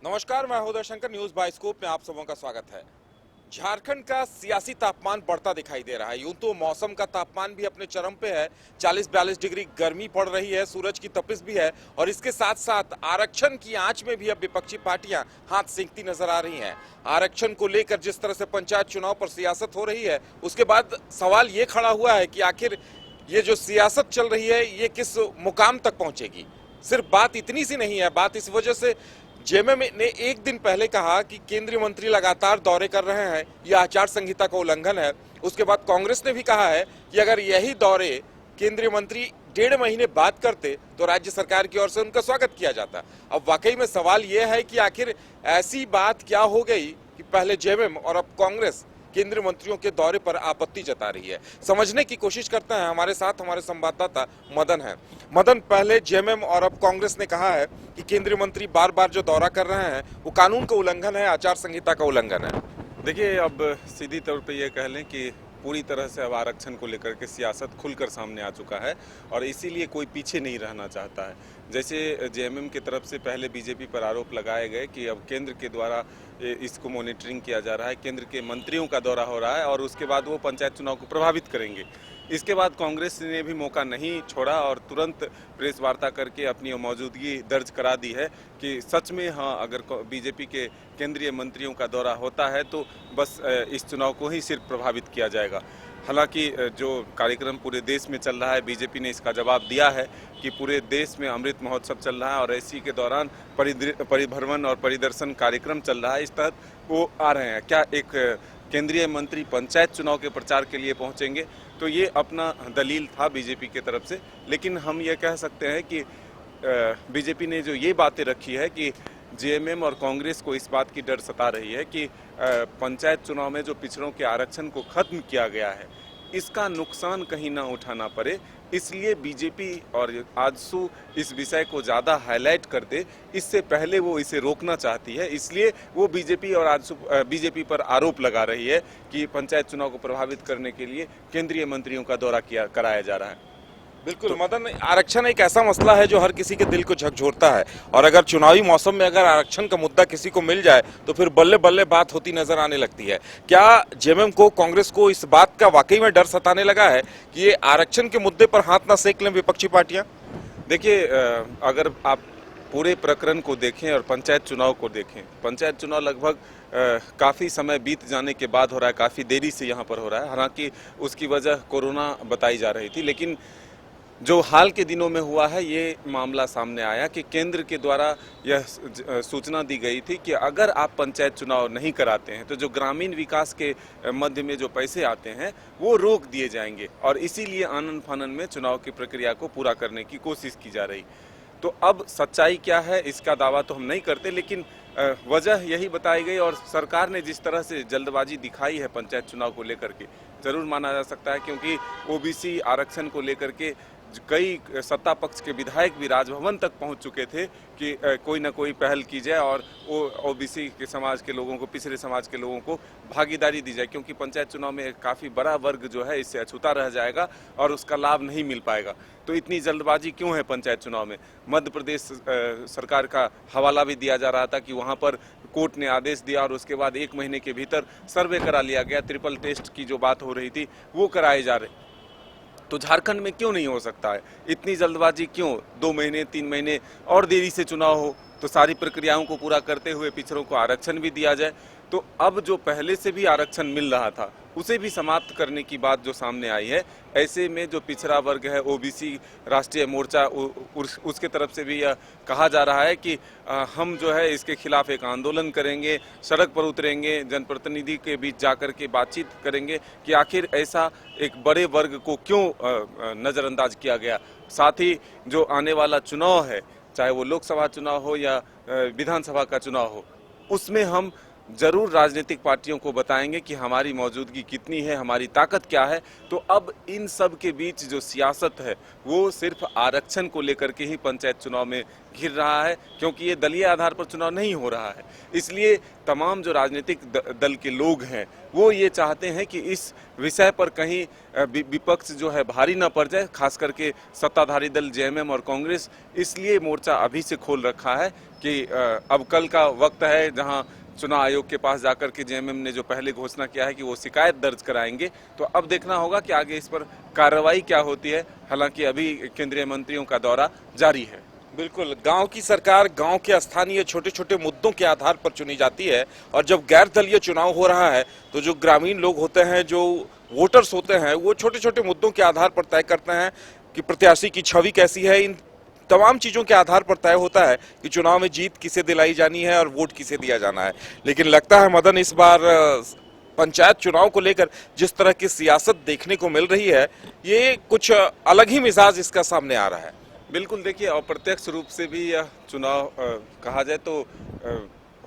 नमस्कार, मैं हूं शंकर। न्यूज बाइस्कोप में आप सबों का स्वागत है। झारखंड का सियासी तापमान बढ़ता दिखाई दे रहा है। यूं तो मौसम का तापमान भी अपने चरम पे है। 40-42 डिग्री गर्मी पड़ रही है, सूरज की तपिश भी है और इसके साथ साथ आरक्षण की आंच में भी अब विपक्षी पार्टियां हाथ सेंकती नजर आ रही हैं। आरक्षण को लेकर जिस तरह से पंचायत चुनाव पर सियासत हो रही है, उसके बाद सवाल ये खड़ा हुआ है कि आखिर ये जो सियासत चल रही है ये किस मुकाम तक पहुंचेगी। सिर्फ बात इतनी सी नहीं है, बात इस वजह से जेएमएम ने एक दिन पहले कहा कि केंद्रीय मंत्री लगातार दौरे कर रहे हैं, यह आचार संहिता का उल्लंघन है। उसके बाद कांग्रेस ने भी कहा है कि अगर यही दौरे केंद्रीय मंत्री 1.5 महीने बाद करते तो राज्य सरकार की ओर से उनका स्वागत किया जाता। अब वाकई में सवाल यह है कि आखिर ऐसी बात क्या हो गई कि पहले जेएमएम और अब कांग्रेस केंद्रीय मंत्रियों के दौरे पर आपत्ति जता रही है। समझने की कोशिश करते हैं, हमारे साथ हमारे संवाददाता मदन है। मदन, पहले जेएमएम और अब कांग्रेस ने कहा है कि केंद्रीय मंत्री बार बार जो दौरा कर रहे हैं वो कानून का उल्लंघन है, आचार संहिता का उल्लंघन है। देखिए, अब सीधी तौर पे ये कह लें कि पूरी तरह से अब आरक्षण को लेकर के सियासत खुलकर सामने आ चुका है और इसीलिए कोई पीछे नहीं रहना चाहता है। जैसे जेएमएम की तरफ से पहले बीजेपी पर आरोप लगाए गए कि अब केंद्र के द्वारा इसको मॉनिटरिंग किया जा रहा है, केंद्र के मंत्रियों का दौरा हो रहा है और उसके बाद वो पंचायत चुनाव को प्रभावित करेंगे। इसके बाद कांग्रेस ने भी मौका नहीं छोड़ा और तुरंत प्रेस वार्ता करके अपनी मौजूदगी दर्ज करा दी है कि सच में हाँ, अगर बीजेपी के केंद्रीय मंत्रियों का दौरा होता है तो बस इस चुनाव को ही सिर्फ प्रभावित किया जाएगा। हालांकि जो कार्यक्रम पूरे देश में चल रहा है, बीजेपी ने इसका जवाब दिया है कि पूरे देश में अमृत महोत्सव चल रहा है और इसी के दौरान परिभ्रमण और परिदर्शन कार्यक्रम चल रहा है। इस तहत वो आ रहे हैं। क्या एक केंद्रीय मंत्री पंचायत चुनाव के प्रचार के लिए पहुंचेंगे? तो ये अपना दलील था बीजेपी की तरफ से, लेकिन हम ये कह सकते हैं कि बीजेपी ने जो ये बातें रखी है कि जेएमएम और कांग्रेस को इस बात की डर सता रही है कि पंचायत चुनाव में जो पिछड़ों के आरक्षण को खत्म किया गया है, इसका नुकसान कहीं ना उठाना पड़े, इसलिए बीजेपी और आजसू इस विषय को ज़्यादा हाईलाइट कर दे, इससे पहले वो इसे रोकना चाहती है। इसलिए वो बीजेपी और आजसू बीजेपी पर आरोप लगा रही है कि पंचायत चुनाव को प्रभावित करने के लिए केंद्रीय मंत्रियों का दौरा कराया जा रहा है। बिल्कुल मदन, आरक्षण एक ऐसा मसला है जो हर किसी के दिल को झकझोरता है और अगर चुनावी मौसम में अगर आरक्षण का मुद्दा किसी को मिल जाए तो फिर बल्ले बल्ले बात होती नजर आने लगती है। क्या जेएमएम को, कांग्रेस को इस बात का वाकई में डर सताने लगा है कि ये आरक्षण के मुद्दे पर हाथ ना सेक लें विपक्षी पार्टियां? देखिए, अगर आप पूरे प्रकरण को देखें और पंचायत चुनाव को देखें, पंचायत चुनाव लगभग काफ़ी समय बीत जाने के बाद हो रहा है, काफ़ी देरी से यहाँ पर हो रहा है। हालांकि उसकी वजह कोरोना बताई जा रही थी, लेकिन जो हाल के दिनों में हुआ है ये मामला सामने आया कि केंद्र के द्वारा यह सूचना दी गई थी कि अगर आप पंचायत चुनाव नहीं कराते हैं तो जो ग्रामीण विकास के मध्य में जो पैसे आते हैं वो रोक दिए जाएंगे और इसीलिए आनन फानन में चुनाव की प्रक्रिया को पूरा करने की कोशिश की जा रही। तो अब सच्चाई क्या है इसका दावा तो हम नहीं करते, लेकिन वजह यही बताई गई और सरकार ने जिस तरह से जल्दबाजी दिखाई है पंचायत चुनाव को लेकर के, जरूर माना जा सकता है, क्योंकि ओबीसी आरक्षण को लेकर के कई सत्ता पक्ष के विधायक भी राजभवन तक पहुंच चुके थे कि कोई ना कोई पहल की जाए और ओबीसी के समाज के लोगों को, पिछड़े समाज के लोगों को भागीदारी दी जाए, क्योंकि पंचायत चुनाव में काफ़ी बड़ा वर्ग जो है इससे अछूता रह जाएगा और उसका लाभ नहीं मिल पाएगा। तो इतनी जल्दबाजी क्यों है पंचायत चुनाव में? मध्य प्रदेश सरकार का हवाला भी दिया जा रहा था कि वहाँ पर कोर्ट ने आदेश दिया और उसके बाद 1 महीने के भीतर सर्वे करा लिया गया। ट्रिपल टेस्ट की जो बात हो रही थी वो कराए जा रहे। तो झारखंड में क्यों नहीं हो सकता है? इतनी जल्दबाजी क्यों? 2 महीने 3 महीने और देरी से चुनाव हो तो सारी प्रक्रियाओं को पूरा करते हुए पिछड़ों को आरक्षण भी दिया जाए। तो अब जो पहले से भी आरक्षण मिल रहा था उसे भी समाप्त करने की बात जो सामने आई है, ऐसे में जो पिछड़ा वर्ग है ओबीसी राष्ट्रीय मोर्चा उसके तरफ से भी यह कहा जा रहा है कि हम जो है इसके खिलाफ एक आंदोलन करेंगे, सड़क पर उतरेंगे, जनप्रतिनिधि के बीच जाकर के बातचीत करेंगे कि आखिर ऐसा एक बड़े वर्ग को क्यों नज़रअंदाज किया गया। साथ ही जो आने वाला चुनाव है, चाहे वो लोकसभा चुनाव हो या विधानसभा का चुनाव हो, उसमें हम जरूर राजनीतिक पार्टियों को बताएंगे कि हमारी मौजूदगी कितनी है, हमारी ताकत क्या है। तो अब इन सब के बीच जो सियासत है वो सिर्फ आरक्षण को लेकर के ही पंचायत चुनाव में घिर रहा है, क्योंकि ये दलीय आधार पर चुनाव नहीं हो रहा है। इसलिए तमाम जो राजनीतिक दल के लोग हैं वो ये चाहते हैं कि इस विषय पर कहीं विपक्ष जो है भारी ना पड़ जाए, खास करके सत्ताधारी दल जेएमएम और कांग्रेस। इसलिए मोर्चा अभी से खोल रखा है कि अब कल का वक्त है जहां चुनाव आयोग के पास जाकर के जेएमएम ने जो पहले घोषणा किया है कि वो शिकायत दर्ज कराएंगे। तो अब देखना होगा कि आगे इस पर कार्रवाई क्या होती है। हालांकि अभी केंद्रीय मंत्रियों का दौरा जारी है। बिल्कुल, गांव की सरकार गांव के स्थानीय छोटे छोटे मुद्दों के आधार पर चुनी जाती है, और जब गैर दलीय चुनाव हो रहा है तो जो ग्रामीण लोग होते हैं, जो वोटर्स होते हैं, वो छोटे छोटे मुद्दों के आधार पर तय करते हैं कि प्रत्याशी की छवि कैसी है। इन तमाम चीजों के आधार पर तय होता है कि चुनाव में जीत किसे दिलाई जानी है और वोट किसे दिया जाना है। लेकिन लगता है मदन, इस बार पंचायत चुनाव को लेकर जिस तरह की सियासत देखने को मिल रही है, ये कुछ अलग ही मिजाज इसका सामने आ रहा है। बिल्कुल, देखिए अप्रत्यक्ष रूप से भी यह चुनाव कहा जाए तो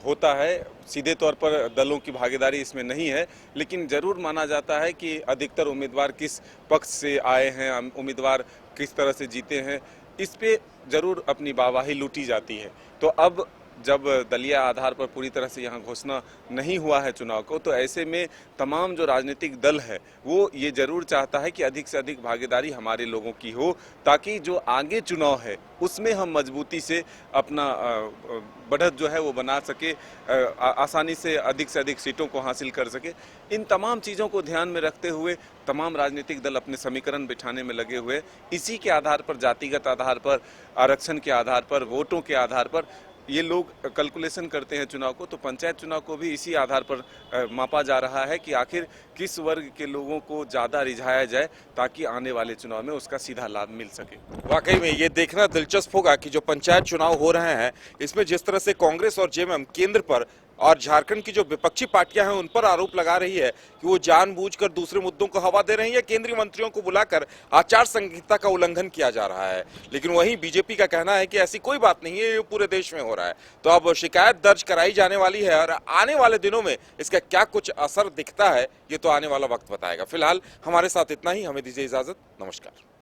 होता है। सीधे तौर पर दलों की भागीदारी इसमें नहीं है, लेकिन जरूर माना जाता है कि अधिकतर उम्मीदवार किस पक्ष से आए हैं, उम्मीदवार किस तरह से जीते हैं, इस पे जरूर अपनी वाहवाही लूटी जाती है। तो अब जब दलीय आधार पर पूरी तरह से यहाँ घोषणा नहीं हुआ है चुनाव को, तो ऐसे में तमाम जो राजनीतिक दल है वो ये जरूर चाहता है कि अधिक से अधिक भागीदारी हमारे लोगों की हो, ताकि जो आगे चुनाव है उसमें हम मजबूती से अपना बढ़त जो है वो बना सके, आसानी से अधिक सीटों को हासिल कर सके। इन तमाम चीज़ों को ध्यान में रखते हुए तमाम राजनीतिक दल अपने समीकरण बिठाने में लगे हुए। इसी के आधार पर, जातिगत आधार पर, आरक्षण के आधार पर, वोटों के आधार पर ये लोग कैलकुलेशन करते हैं चुनाव को। तो पंचायत चुनाव को भी इसी आधार पर मापा जा रहा है कि आखिर किस वर्ग के लोगों को ज़्यादा रिझाया जाए, ताकि आने वाले चुनाव में उसका सीधा लाभ मिल सके। वाकई में ये देखना दिलचस्प होगा कि जो पंचायत चुनाव हो रहे हैं, इसमें जिस तरह से कांग्रेस और जेएमएम केंद्र पर और झारखंड की जो विपक्षी पार्टियां हैं उन पर आरोप लगा रही है कि वो जानबूझकर दूसरे मुद्दों को हवा दे रहे हैं, या केंद्रीय मंत्रियों को बुलाकर आचार संहिता का उल्लंघन किया जा रहा है। लेकिन वहीं बीजेपी का कहना है कि ऐसी कोई बात नहीं है, ये पूरे देश में हो रहा है। तो अब शिकायत दर्ज कराई जाने वाली है, और आने वाले दिनों में इसका क्या कुछ असर दिखता है, ये तो आने वाला वक्त बताएगा। फिलहाल हमारे साथ इतना ही, हमें दीजिए इजाजत, नमस्कार।